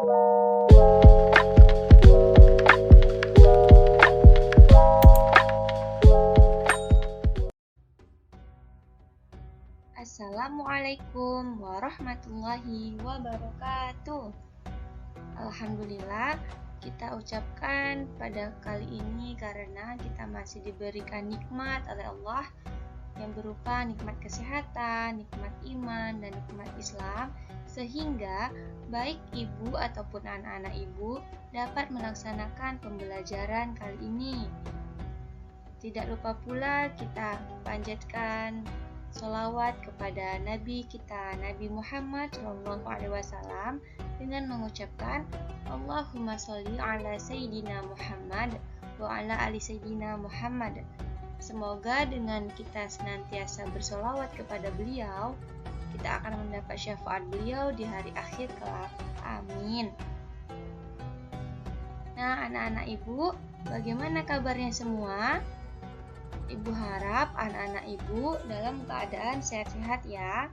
Assalamualaikum warahmatullahi wabarakatuh. Alhamdulillah, kita ucapkan pada kali ini karena kita masih diberikan nikmat oleh Allah yang berupa nikmat kesehatan, nikmat iman, dan nikmat Islam, sehingga baik ibu ataupun anak-anak ibu dapat melaksanakan pembelajaran kali ini. Tidak lupa pula kita panjatkan sholawat kepada Nabi kita, Nabi Muhammad SAW, dengan mengucapkan Allahumma sholli ala Sayyidina Muhammad wa ala ali Sayyidina Muhammad. Semoga dengan kita senantiasa bersolawat kepada beliau, kita akan mendapat syafaat beliau di hari akhir kelak. Amin. Nah, anak-anak ibu, bagaimana kabarnya semua? Ibu harap anak-anak ibu dalam keadaan sehat-sehat ya.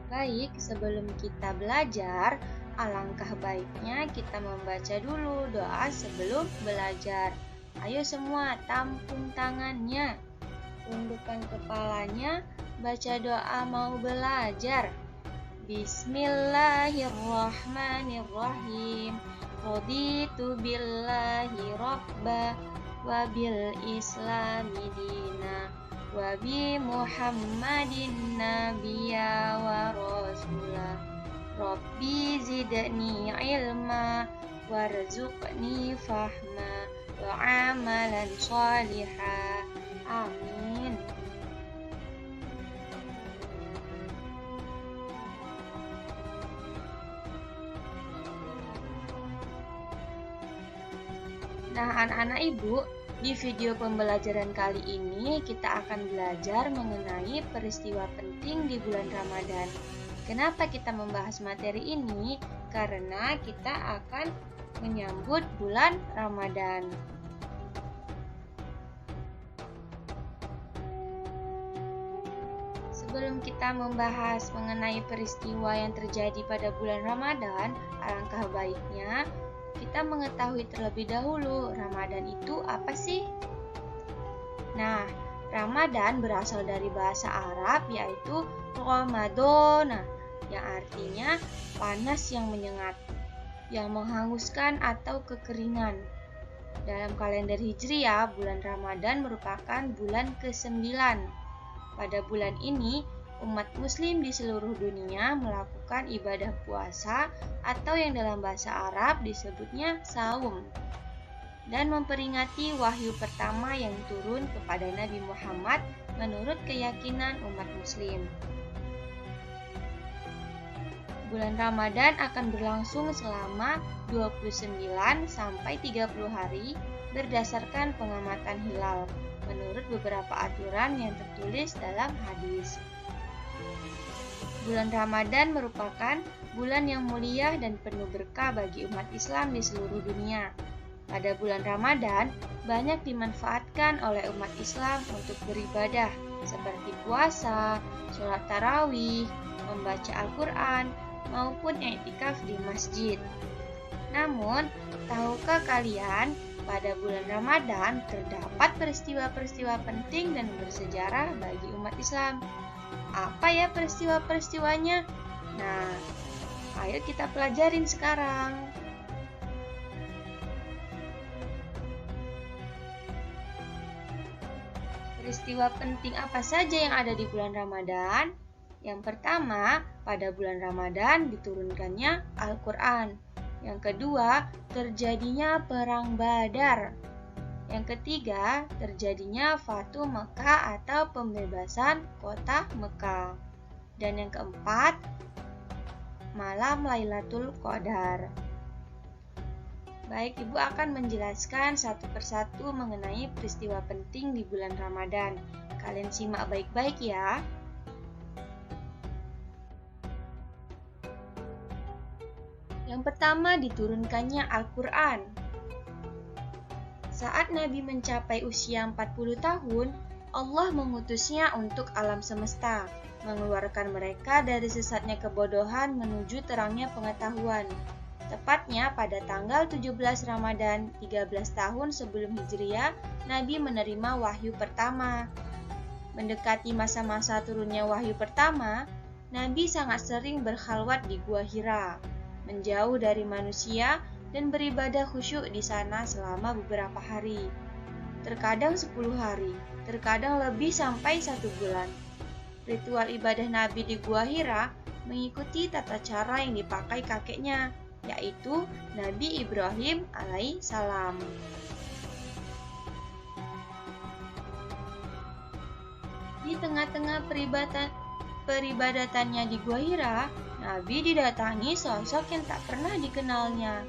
Baik, sebelum kita belajar, alangkah baiknya kita membaca dulu doa sebelum belajar. Ayo semua tampung tangannya, tundukkan kepalanya, baca doa mau belajar. Bismillahirrahmanirrahim. Raditu billahi rabba wa bil islami dina wa bi muhammadin nabiyya wa rasulah. Rabbi zidni ilma warzuqni fahma wa amalan shalihah. Amin. Nah, anak-anak ibu, di video pembelajaran kali ini kita akan belajar mengenai peristiwa penting di bulan Ramadan. Kenapa kita membahas materi ini? Karena kita akan menyambut bulan Ramadan. Sebelum kita membahas mengenai peristiwa yang terjadi pada bulan Ramadan, alangkah baiknya kita mengetahui terlebih dahulu Ramadan itu apa sih? Nah, Ramadan berasal dari bahasa Arab yaitu Ramadan, yang artinya panas yang menyengat, yang menghanguskan atau kekeringan. Dalam kalender Hijriah, bulan Ramadan merupakan bulan ke-9. Pada bulan ini, umat muslim di seluruh dunia melakukan ibadah puasa atau yang dalam bahasa Arab disebutnya saum, dan memperingati wahyu pertama yang turun kepada Nabi Muhammad menurut keyakinan umat muslim. Bulan Ramadan akan berlangsung selama 29 sampai 30 hari berdasarkan pengamatan hilal menurut beberapa aturan yang tertulis dalam hadis. Bulan Ramadan merupakan bulan yang mulia dan penuh berkah bagi umat Islam di seluruh dunia. Pada bulan Ramadan, banyak dimanfaatkan oleh umat Islam untuk beribadah, seperti puasa, sholat tarawih, membaca Al-Quran, maupun i'tikaf di masjid. Namun, tahukah kalian, pada bulan Ramadan terdapat peristiwa-peristiwa penting dan bersejarah bagi umat Islam. Apa ya peristiwa-peristiwanya? Nah, ayo kita pelajarin sekarang. Peristiwa penting apa saja yang ada di bulan Ramadan? Yang pertama, pada bulan Ramadan diturunkannya Al-Quran. Yang kedua, terjadinya Perang Badar. Yang ketiga, terjadinya Fatu Mekah atau pembebasan kota Mekah. Dan yang keempat, malam Lailatul Qadar. Baik, Ibu akan menjelaskan satu persatu mengenai peristiwa penting di bulan Ramadan. Kalian simak baik-baik ya. Yang pertama, diturunkannya Al-Quran. Saat Nabi mencapai usia 40 tahun, Allah mengutusnya untuk alam semesta, mengeluarkan mereka dari sesatnya kebodohan menuju terangnya pengetahuan. Tepatnya pada tanggal 17 Ramadan, 13 tahun sebelum Hijriah, Nabi menerima wahyu pertama. Mendekati masa-masa turunnya wahyu pertama, Nabi sangat sering berkhalwat di Gua Hira, menjauh dari manusia dan beribadah khusyuk di sana selama beberapa hari. Terkadang 10 hari, terkadang lebih sampai 1 bulan. Ritual ibadah Nabi di Gua Hira mengikuti tata cara yang dipakai kakeknya, yaitu Nabi Ibrahim alaihissalam. Di tengah-tengah peribadatannya di Gua Hira, Nabi didatangi sosok yang tak pernah dikenalnya.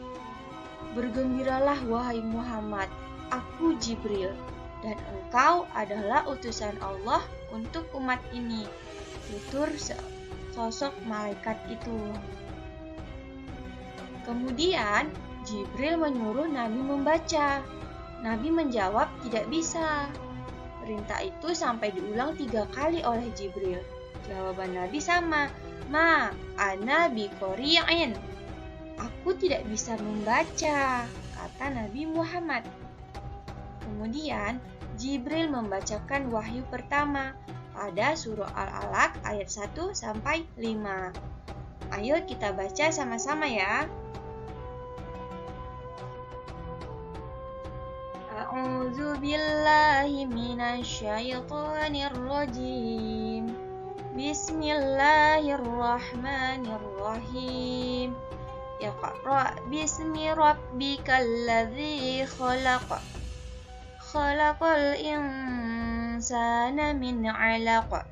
Bergembiralah wahai Muhammad, aku Jibril, dan engkau adalah utusan Allah untuk umat ini, tutur sosok malaikat itu. Kemudian Jibril menyuruh Nabi membaca. Nabi menjawab tidak bisa. Perintah itu sampai diulang 3 kali oleh Jibril. Jawaban Nabi sama, Ma, ana biqori'in. Aku tidak bisa membaca, kata Nabi Muhammad. Kemudian Jibril membacakan wahyu pertama pada surah Al-Alaq ayat 1 sampai 5. Ayo kita baca sama-sama ya. A'udzu billahi minasyaitonir rajim. Bismillahirrahmanirrahim. Iqra' bismi rabbikal ladzi khalaq. Khalaqal insana min 'alaq.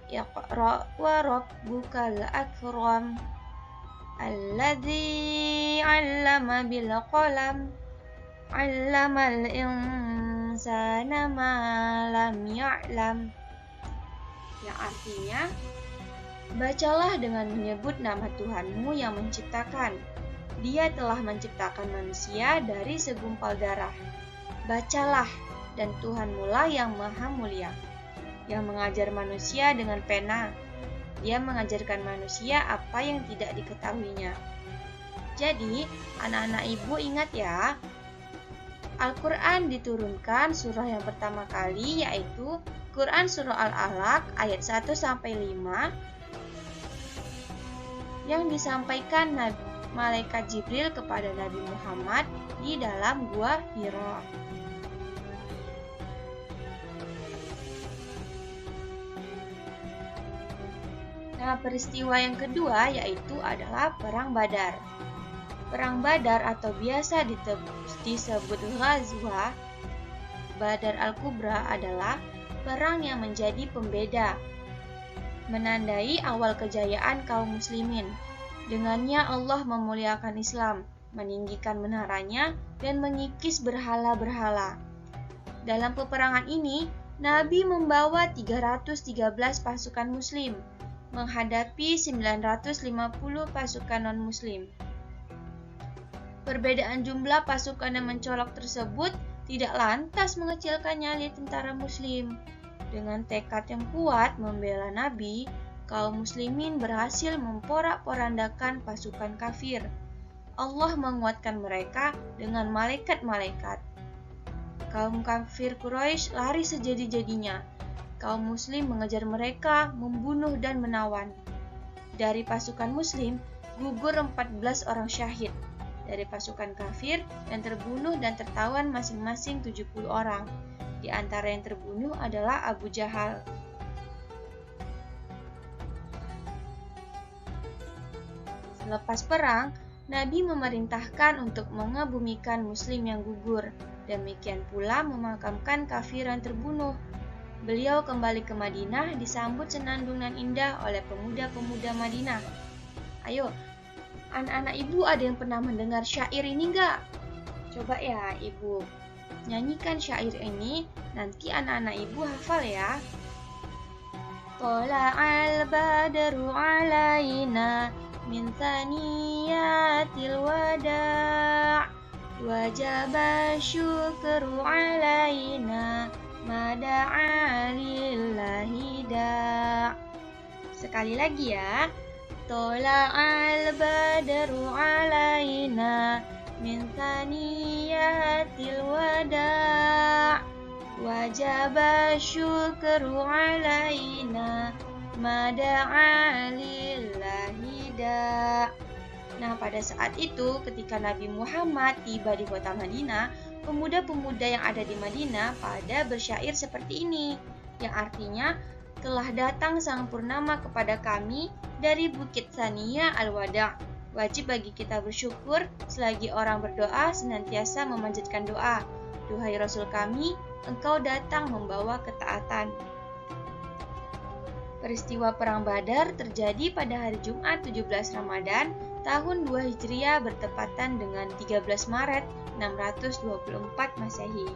Iqra' wa rabbukal akram. Alladzi 'allama bil qalam. 'Allamal insana ma lam ya'lam. Yang artinya, bacalah dengan menyebut nama Tuhanmu yang menciptakan. Dia telah menciptakan manusia dari segumpal darah. Bacalah, dan Tuhanmulah yang maha mulia, yang mengajar manusia dengan pena. Dia mengajarkan manusia apa yang tidak diketahuinya. Jadi, anak-anak ibu ingat ya, Al-Quran diturunkan surah yang pertama kali yaitu Quran surah Al-Alaq ayat 1 sampai 5 yang disampaikan Malaikat Jibril kepada Nabi Muhammad di dalam Gua Hira. Nah, peristiwa yang kedua yaitu adalah Perang Badar. Perang Badar atau biasa disebut Ghazwa Badar Al-Kubra adalah perang yang menjadi pembeda, menandai awal kejayaan kaum muslimin. Dengannya Allah memuliakan Islam, meninggikan menaranya, dan mengikis berhala-berhala. Dalam peperangan ini, Nabi membawa 313 pasukan muslim, menghadapi 950 pasukan non-muslim. Perbedaan jumlah pasukan yang mencolok tersebut tidak lantas mengecilkan nyali tentara muslim. Dengan tekad yang kuat membela Nabi, kaum muslimin berhasil memporak-porandakan pasukan kafir. Allah menguatkan mereka dengan malaikat-malaikat. Kaum kafir Quraisy lari sejadi-jadinya. Kaum muslim mengejar mereka, membunuh dan menawan. Dari pasukan muslim, gugur 14 orang syahid. Dari pasukan kafir yang terbunuh dan tertawan masing-masing 70 orang. Di antara yang terbunuh adalah Abu Jahal. Selepas perang, Nabi memerintahkan untuk mengebumikan muslim yang gugur. Demikian pula memakamkan kafir yang terbunuh. Beliau kembali ke Madinah disambut senandungan indah oleh pemuda-pemuda Madinah. Ayo, anak-anak ibu ada yang pernah mendengar syair ini enggak? Coba ya ibu nyanyikan syair ini, nanti anak-anak ibu hafal ya. Tala'al badru alaina min thaniyatil wada' wajaba syukru alaina ma da'a lillahi da'. Sekali lagi ya. Tola'al badru alaina min thaniyatil wada' wajaba syukru alaina ma da'a lillahi da'. Nah, pada saat itu ketika Nabi Muhammad tiba di kota Madinah, pemuda-pemuda yang ada di Madinah pada bersyair seperti ini, yang artinya, telah datang sang purnama kepada kami dari Bukit Saniyah Al-Wada'. Wajib bagi kita bersyukur selagi orang berdoa senantiasa memanjatkan doa. Duhai Rasul kami, engkau datang membawa ketaatan. Peristiwa Perang Badar terjadi pada hari Jumat 17 Ramadan tahun 2 Hijriah bertepatan dengan 13 Maret 624 Masehi.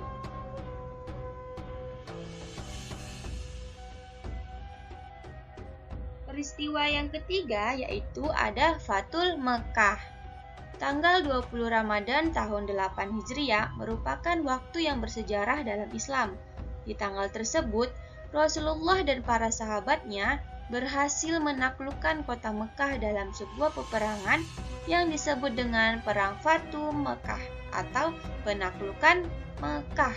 Peristiwa yang ketiga yaitu ada Fathul Mekkah. Tanggal 20 Ramadan tahun 8 Hijriah merupakan waktu yang bersejarah dalam Islam. Di tanggal tersebut, Rasulullah dan para sahabatnya berhasil menaklukkan kota Mekah dalam sebuah peperangan yang disebut dengan Perang Fathul Mekkah atau Penaklukan Mekah.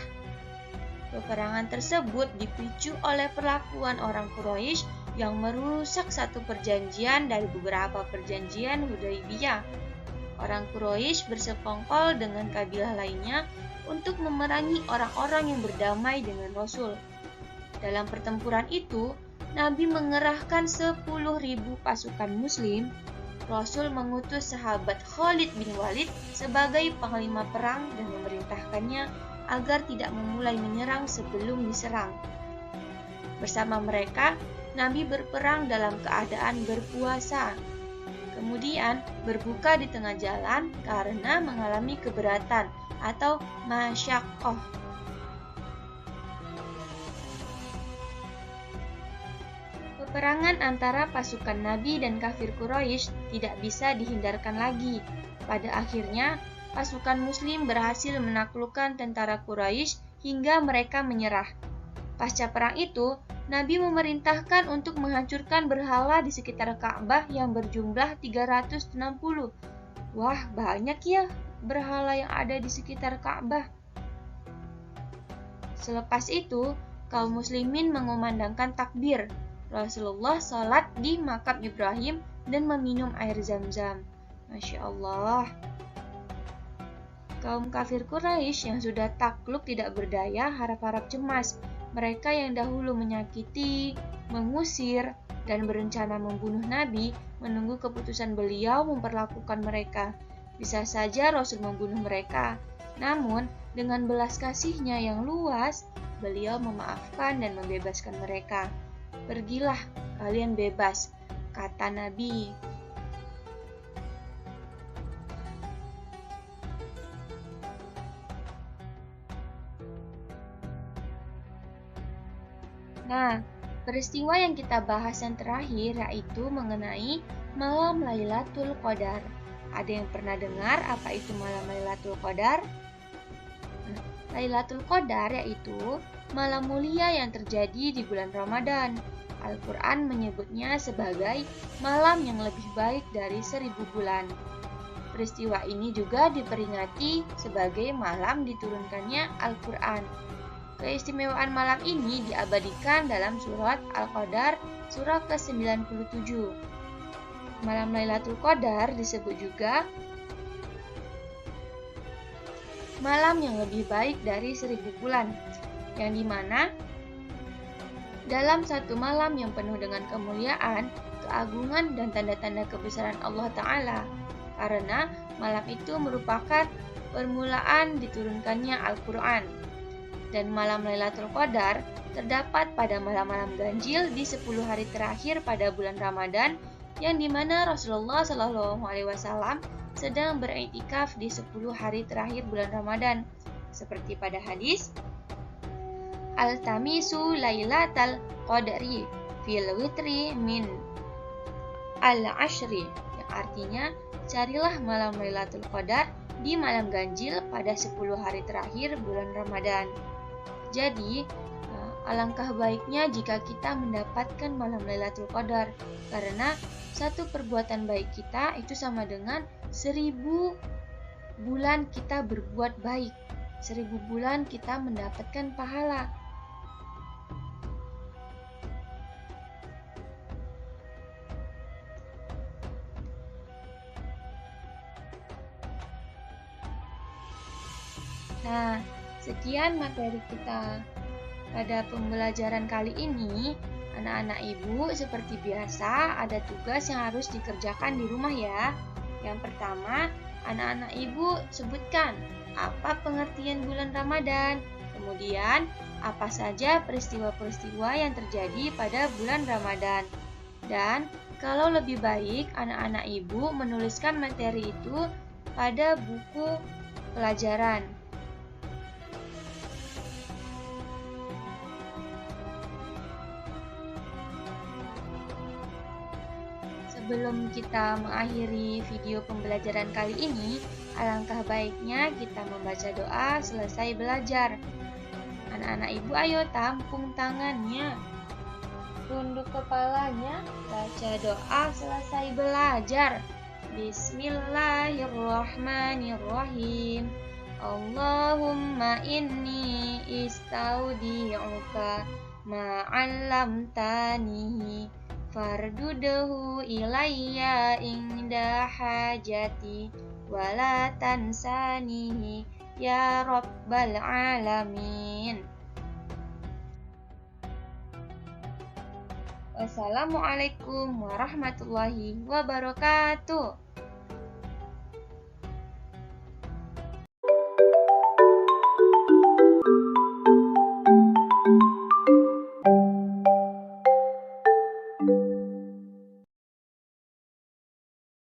Peperangan tersebut dipicu oleh perlakuan orang Quraisy yang merusak satu perjanjian dari beberapa perjanjian Hudaybiyah. Orang Quraisy bersekongkol dengan kabilah lainnya untuk memerangi orang-orang yang berdamai dengan Rasul. Dalam pertempuran itu, Nabi mengerahkan 10.000 pasukan Muslim. Rasul mengutus sahabat Khalid bin Walid sebagai panglima perang dan memerintahkannya agar tidak memulai menyerang sebelum diserang. Bersama mereka, Nabi berperang dalam keadaan berpuasa. Kemudian berbuka di tengah jalan karena mengalami keberatan atau masyaqqah. Peperangan antara pasukan Nabi dan kafir Quraisy tidak bisa dihindarkan lagi. Pada akhirnya, pasukan Muslim berhasil menaklukkan tentara Quraisy hingga mereka menyerah. Pasca perang itu, Nabi memerintahkan untuk menghancurkan berhala di sekitar Ka'bah yang berjumlah 360. Wah, banyak ya berhala yang ada di sekitar Ka'bah. Selepas itu, kaum muslimin mengumandangkan takbir. Rasulullah sholat di makam Ibrahim dan meminum air Zam-Zam. Masya Allah. Kaum kafir Quraisy yang sudah takluk tidak berdaya harap-harap cemas. Mereka yang dahulu menyakiti, mengusir, dan berencana membunuh Nabi menunggu keputusan beliau memperlakukan mereka. Bisa saja Rasul membunuh mereka. Namun, dengan belas kasihnya yang luas, beliau memaafkan dan membebaskan mereka. Pergilah, kalian bebas, kata Nabi. Nah, peristiwa yang kita bahas yang terakhir yaitu mengenai malam Lailatul Qadar. Ada yang pernah dengar apa itu malam Lailatul Qadar? Lailatul Qadar yaitu malam mulia yang terjadi di bulan Ramadan. Al-Quran menyebutnya sebagai malam yang lebih baik dari 1000 bulan. Peristiwa ini juga diperingati sebagai malam diturunkannya Al-Quran. Keistimewaan malam ini diabadikan dalam surat Al-Qadar surah ke-97. Malam Lailatul Qadar disebut juga malam yang lebih baik dari 1000 bulan, yang dimana dalam satu malam yang penuh dengan kemuliaan, keagungan, dan tanda-tanda kebesaran Allah Ta'ala, karena malam itu merupakan permulaan diturunkannya Al-Quran. Dan malam Lailatul Qadar terdapat pada malam-malam ganjil di 10 hari terakhir pada bulan Ramadan, yang dimana Rasulullah SAW sedang beriktikaf di 10 hari terakhir bulan Ramadan, seperti pada hadis Al-tamisu lailatal qadri fil witri min al-ashri, yang artinya carilah malam Lailatul Qadar di malam ganjil pada 10 hari terakhir bulan Ramadan. Jadi, alangkah baiknya jika kita mendapatkan malam Lailatul Qadar, karena satu perbuatan baik kita itu sama dengan 1000 bulan kita berbuat baik. 1000 bulan kita mendapatkan pahala. Nah, sekian materi kita pada pembelajaran kali ini. Anak-anak ibu, seperti biasa, ada tugas yang harus dikerjakan di rumah ya. Yang pertama, anak-anak ibu sebutkan apa pengertian bulan Ramadan. Kemudian, apa saja peristiwa-peristiwa yang terjadi pada bulan Ramadan. Dan kalau lebih baik, anak-anak ibu menuliskan materi itu pada buku pelajaran. Sebelum kita mengakhiri video pembelajaran kali ini, alangkah baiknya kita membaca doa selesai belajar. Anak-anak ibu, ayo tampung tangannya, tunduk kepalanya, baca doa selesai belajar. Bismillahirrahmanirrahim. Allahumma inni istaudi'uka ma'allamtanihi fardudahu ilayya inda hajati wala tansanihi ya rabbal alamin. Wassalamualaikum warahmatullahi wabarakatuh.